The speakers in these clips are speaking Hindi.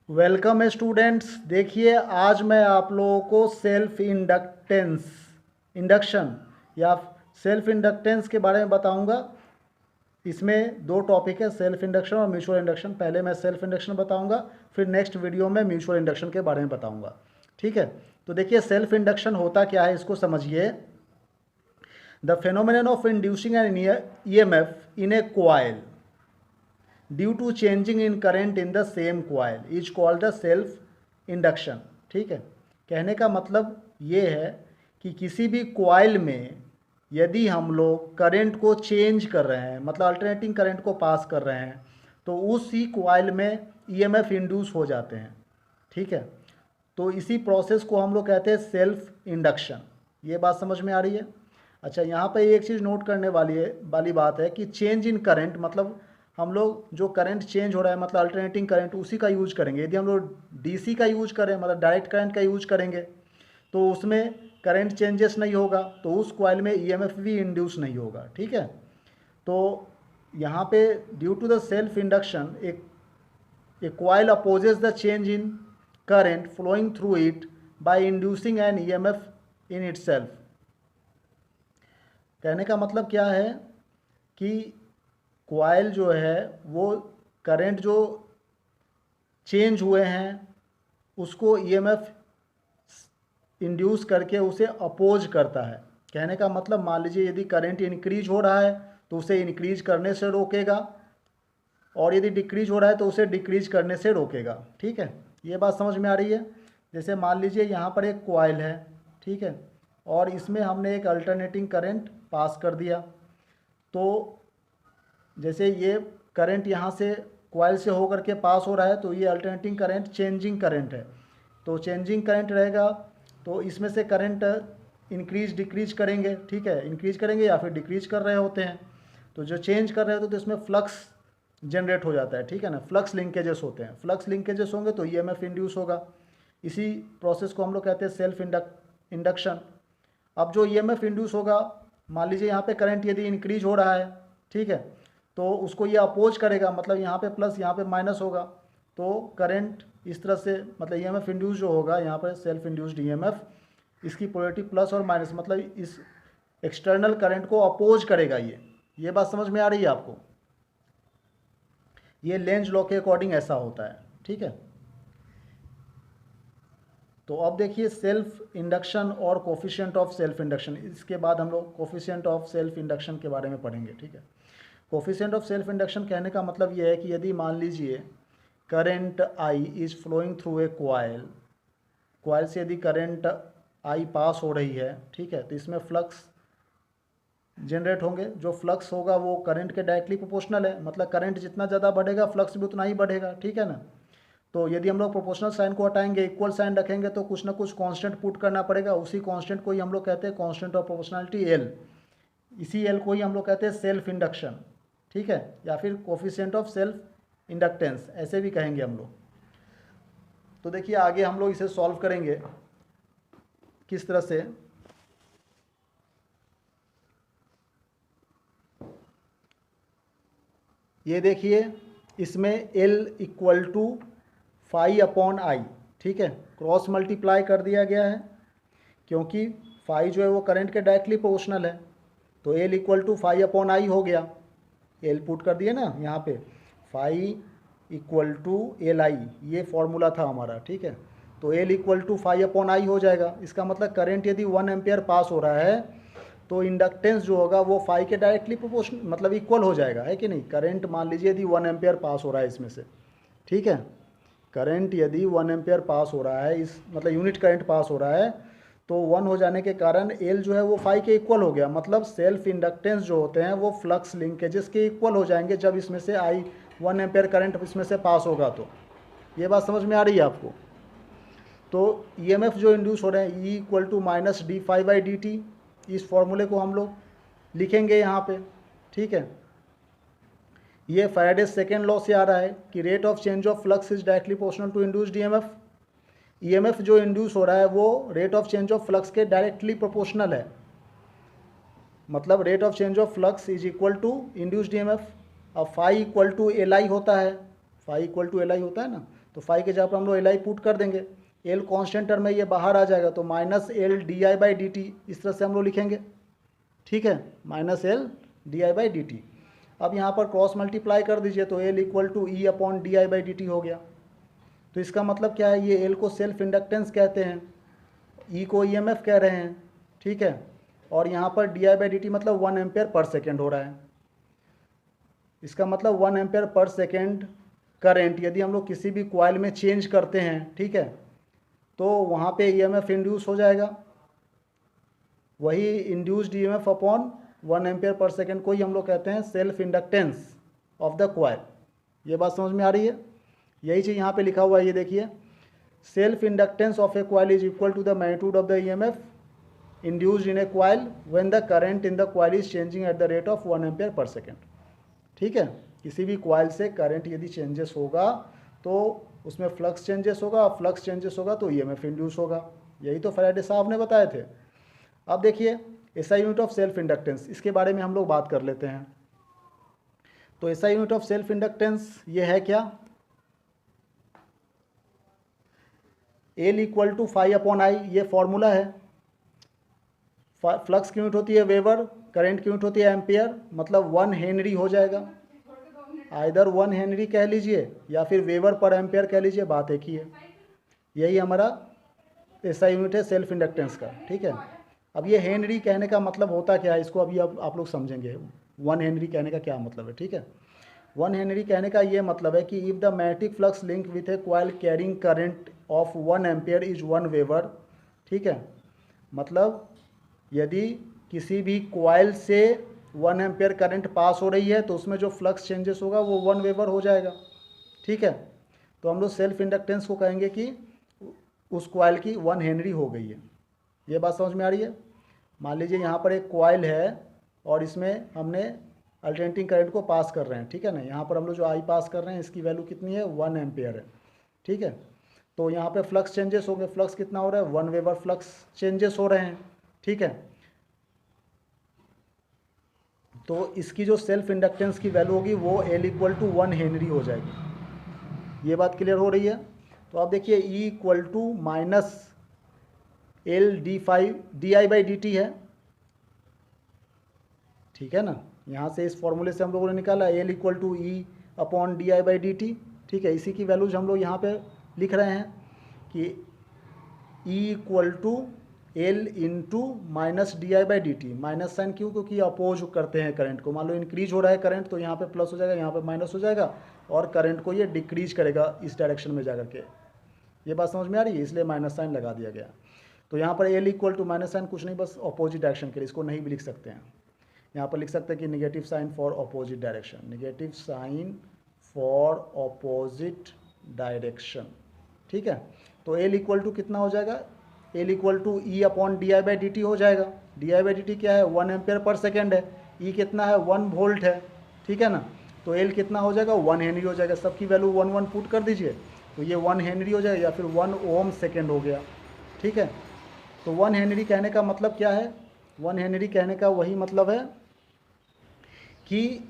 Welcome students. देखिए आज मैं आप लोगों को इंडक्शन या सेल्फ इंडक्टेंस के बारे में बताऊंगा। इसमें दो टॉपिक है, सेल्फ इंडक्शन और म्यूचुअल इंडक्शन। पहले मैं सेल्फ इंडक्शन बताऊंगा, फिर नेक्स्ट वीडियो में म्यूचुअल इंडक्शन के बारे में बताऊंगा। ठीक है, तो देखिए सेल्फ इंडक्शन होता क्या है इसको समझिए। The phenomenon of inducing an EMF in a coil due to changing in current in the same coil is called the self induction. ठीक है, कहने का मतलब ये है कि किसी भी कॉइल में यदि हम लोग करंट को चेंज कर रहे हैं, मतलब अल्टरनेटिंग करंट को पास कर रहे हैं, तो उसी कॉइल में ईएमएफ इंड्यूस हो जाते हैं। ठीक है, तो इसी प्रोसेस को हम लोग कहते हैं सेल्फ इंडक्शन। ये बात समझ में आ रही है? अच्छा, यहाँ पे एक चीज़ नोट करने वाली बात है कि चेंज इन करंट मतलब हम लोग जो करंट चेंज हो रहा है, मतलब अल्टरनेटिंग करंट, उसी का यूज करेंगे। यदि हम लोग डीसी का यूज करें, मतलब डायरेक्ट करंट का यूज करेंगे, तो उसमें करंट चेंजेस नहीं होगा, तो उस कॉइल में ईएमएफ भी इंड्यूस नहीं होगा। ठीक है, तो यहाँ पे due to the self induction a coil opposes the change in current flowing through it by inducing an EMF in itself। कहने का मतलब क्या है कि कॉइल जो है वो करंट जो चेंज हुए हैं उसको ईएमएफ इंड्यूस करके उसे अपोज करता है। कहने का मतलब मान लीजिए यदि करंट इंक्रीज हो रहा है तो उसे इंक्रीज करने से रोकेगा, और यदि डिक्रीज हो रहा है तो उसे डिक्रीज करने से रोकेगा। ठीक है, ये बात समझ में आ रही है? जैसे मान लीजिए यहाँ पर एक कॉइल है, ठीक है, और इसमें हमने एक अल्टरनेटिंग करंट पास कर दिया। तो जैसे ये करंट यहाँ से कॉइल से होकर के पास हो रहा है, तो ये अल्टरनेटिंग करंट चेंजिंग करंट है। तो चेंजिंग करंट रहेगा, तो इसमें से करंट इंक्रीज डिक्रीज करेंगे। ठीक है, इंक्रीज करेंगे या फिर डिक्रीज कर रहे होते हैं। तो जो चेंज कर रहे होते हैं तो इसमें फ्लक्स जनरेट हो जाता है। ठीक है ना, फ्लक्स लिंकेजेस होते हैं। फ्लक्स लिंकेजेस होंगे तो ईएमएफ इंड्यूस होगा। इसी प्रोसेस को हम लोग कहते हैं सेल्फ इंडक्शन। अब जो ईएमएफ इंड्यूस होगा, मान लीजिए यहाँ पे करंट यदि इंक्रीज हो रहा है, ठीक है, तो उसको ये अपोज करेगा, मतलब यहाँ पे प्लस यहाँ पे माइनस होगा। तो करंट इस तरह से, मतलब ईएमएफ इंड्यूस जो होगा यहाँ पर सेल्फ इंड्यूस्ड ईएमएफ, इसकी पोलैरिटी प्लस और माइनस, मतलब इस एक्सटर्नल करंट को अपोज करेगा। ये बात समझ में आ रही है आपको? ये लेंज लॉ के अकॉर्डिंग ऐसा होता है। ठीक है, तो अब देखिए सेल्फ इंडक्शन और कोफिशिएंट ऑफ सेल्फ इंडक्शन। इसके बाद हम लोग कोफिशिएंट ऑफ सेल्फ इंडक्शन के बारे में पढ़ेंगे। ठीक है, कोफिशिएंट ऑफ सेल्फ इंडक्शन कहने का मतलब ये है कि यदि मान लीजिए current I is flowing through a coil, coil से यदि करंट आई पास हो रही है, ठीक है, तो इसमें फ्लक्स जनरेट होंगे। जो फ्लक्स होगा वो करंट के डायरेक्टली प्रोपोर्शनल है, मतलब करंट जितना ज़्यादा बढ़ेगा फ्लक्स भी उतना ही बढ़ेगा। ठीक है ना, तो यदि हम लोग प्रोपोर्शनल साइन को हटाएंगे, इक्वल साइन रखेंगे, तो कुछ ना कुछ कांस्टेंट पुट करना पड़ेगा। उसी कांस्टेंट को ही हम लोग कहते हैं कांस्टेंट ऑफ प्रोपोर्शनलिटी एल। इसी एल को ही हम लोग कहते हैं सेल्फ इंडक्शन। ठीक है, या फिर कोफिशिएंट ऑफ सेल्फ इंडक्टेंस ऐसे भी कहेंगे हम लोग। तो देखिए आगे हम लोग इसे सॉल्व करेंगे किस तरह से। ये देखिए इसमें L equal to phi upon I, ठीक है, क्रॉस मल्टीप्लाई कर दिया गया है, क्योंकि फाई जो है वो करंट के डायरेक्टली प्रोपोर्शनल है। तो L equal to phi upon I हो गया। L पुट कर दिए ना यहाँ पे, phi equal to L I, ये फॉर्मूला था हमारा। ठीक है, तो L equal to phi upon I हो जाएगा। इसका मतलब करंट यदि 1 एम्पियर पास हो रहा है तो इंडक्टेंस जो होगा वो फाई के डायरेक्टली प्रोपोर्शन, मतलब इक्वल हो जाएगा, है कि नहीं। करंट मान लीजिए यदि 1 एम्पियर पास हो रहा है इसमें से, ठीक है, करंट यदि 1 एम्पियर पास हो रहा है, इस मतलब यूनिट करंट पास हो रहा है, तो 1 हो जाने के कारण एल जो है वो फाई के इक्वल हो गया। मतलब सेल्फ इंडक्टेंस जो होते हैं वो फ्लक्स लिंकेजेस के इक्वल हो जाएंगे जब इसमें से 1 एम्पियर करंट इसमें से पास होगा। तो ये बात समझ में आ रही है आपको? तो ईएमएफ जो इंड्यूस हो रहे हैं E equal to minus D phi by D T, इस फॉर्मूले को हम लोग लिखेंगे यहाँ पे। ठीक है, ये फैराडे सेकेंड लॉ से आ रहा है कि rate of change of flux is directly proportional to induced EMF. EMF जो इंड्यूस हो रहा है वो rate of change of flux के डायरेक्टली प्रोपोर्शनल है। मतलब rate of change of flux is equal to induced EMF. अब phi equal to L I होता है, phi equal to L I होता है ना, तो फाई के जगह पर हम लोग एल आई पुट कर देंगे, एल कॉन्स्टेंट टर्म में ये बाहर आ जाएगा, तो minus L D I by D T, इस तरह से हम लोग लिखेंगे, ठीक है, minus L D I by D T. अब यहाँ पर क्रॉस मल्टीप्लाई कर दीजिए, तो L equal to E upon D I by D T हो गया। तो इसका मतलब क्या है, ये एल को सेल्फ इंडक्टेंस कहते हैं, ई को ई एम एफ कह रहे हैं, ठीक है, और यहाँ पर D I by D T मतलब 1 एम्पेयर पर सेकेंड हो रहा है। इसका मतलब 1 एम्पेयर पर सेकेंड करंट यदि हम लोग किसी भी कॉइल में चेंज करते हैं, ठीक है, तो वहाँ पे ईएमएफ इंड्यूस हो जाएगा, वही induced EMF upon 1 ampere per second को ही हम लोग कहते हैं self inductance of the coil. ये बात समझ में आ रही है? यही चीज़ यहाँ पे लिखा हुआ है, ये देखिए, self inductance of a coil is equal to the magnitude of the EMF induced in a coil when the current in the coil is changing at the rate of 1 ampere per second. ठीक है, किसी भी कॉइल से करंट यदि चेंजेस होगा तो उसमें फ्लक्स चेंजेस होगा, और फ्लक्स चेंजेस होगा तो ईएमएफ इंड्यूस होगा। यही तो फैराडे साहब ने बताए थे। अब देखिए SI unit of self inductance, इसके बारे में हम लोग बात कर लेते हैं। तो SI unit of self inductance ये है क्या, L equal to phi upon I, ये फॉर्मूला है। फ्लक्स की यूनिट होती है वेबर, करंट की यूनिट होती है एम्पियर, मतलब 1 हेनरी हो जाएगा। आइदर 1 हेनरी कह लीजिए या फिर वेबर पर एम्पियर कह लीजिए, बात एक ही है। यही हमारा एसआई यूनिट है सेल्फ इंडक्टेंस का। ठीक है, अब ये हेनरी कहने का मतलब होता क्या है, इसको अभी अब आप लोग समझेंगे 1 हेनरी कहने का क्या मतलब है। ठीक है, 1 हेनरी कहने का ये मतलब है कि if the magnetic flux link with A coil carrying current of 1 ampere is 1 weber. ठीक है, मतलब यदि किसी भी कॉइल से 1 एम्पियर करंट पास हो रही है तो उसमें जो फ्लक्स चेंजेस होगा वो 1 वेबर हो जाएगा। ठीक है, तो हम लोग सेल्फ इंडक्टेंस को कहेंगे कि उस कॉइल की 1 हेनरी हो गई है। ये बात समझ में आ रही है? मान लीजिए यहाँ पर एक कॉइल है और इसमें हमने अल्टरनेटिंग करंट को पास कर रहे हैं। ठीक है ना, यहाँ पर हम लोग जो आई पास कर रहे हैं इसकी वैल्यू कितनी है, 1 एम्पियर है। ठीक है, तो यहाँ पे फ्लक्स चेंजेस हो गए, फ्लक्स कितना हो रहा है, 1 वेबर फ्लक्स चेंजेस हो रहे हैं। ठीक है, तो इसकी जो सेल्फ इंडक्टेंस की वैल्यू होगी वो एल इक्वल टू 1 हेनरी हो जाएगी। ये बात क्लियर हो रही है? तो आप देखिए E equal to minus L D I by D T है। ठीक है ना, यहाँ से इस फॉर्मूले से हम लोगों ने निकाला L equal to E upon D I by D T. ठीक है, इसी की वैल्यूज हम लोग यहाँ पे लिख रहे हैं कि E equal to L into minus D I by D T. Minus sign क्यों, क्योंकि अपोज करते हैं करंट को। मान लो इंक्रीज हो रहा है करंट तो यहाँ पे प्लस हो जाएगा, यहाँ पे माइनस हो जाएगा, और करंट को ये डिक्रीज करेगा इस डायरेक्शन में जाकर के। ये बात समझ में आ रही है? इसलिए माइनस साइन लगा दिया गया। तो यहाँ पर L equal to minus sign कुछ नहीं, बस अपोजिट डायरेक्शन के लिए, इसको नहीं भी लिख सकते हैं। यहाँ पर लिख सकते हैं कि negative sign for opposite direction, negative sign for opposite direction. ठीक है, तो एल इक्वल टू कितना हो जाएगा, L equal to E upon D I by D T हो जाएगा। D I by D T क्या है, 1 एम्पियर पर सेकेंड है, ई कितना है, 1 वोल्ट है। ठीक है ना, तो एल कितना हो जाएगा, 1 हेनरी हो जाएगा। सबकी वैल्यू 1 1 पुट कर दीजिए तो ये 1 हेनरी हो जाएगा, या फिर 1 ओम सेकेंड हो गया। ठीक है, तो 1 हेनरी कहने का मतलब क्या है, 1 हेनरी कहने का वही मतलब है कि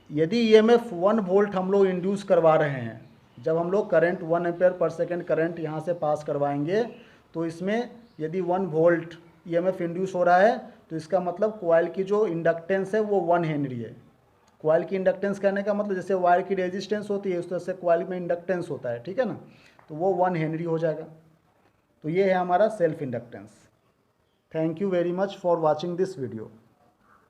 यदि ईएमएफ 1 वोल्ट हम लोग इंड्यूस करवा रहे हैं, जब हम लोग current 1 ampere per second current यहाँ से पास करवाएंगे तो इसमें यदि 1 वोल्ट ईएमएफ इंड्यूस हो रहा है तो इसका मतलब कॉइल की जो इंडक्टेंस है वो 1 हेनरी है। कॉइल की इंडक्टेंस कहने का मतलब जैसे वायर की रेजिस्टेंस होती है उस तरह से कॉइल में इंडक्टेंस होता है। ठीक है ना, तो वो 1 हेनरी हो जाएगा। तो ये है हमारा self inductance. Thank you very much for watching this video.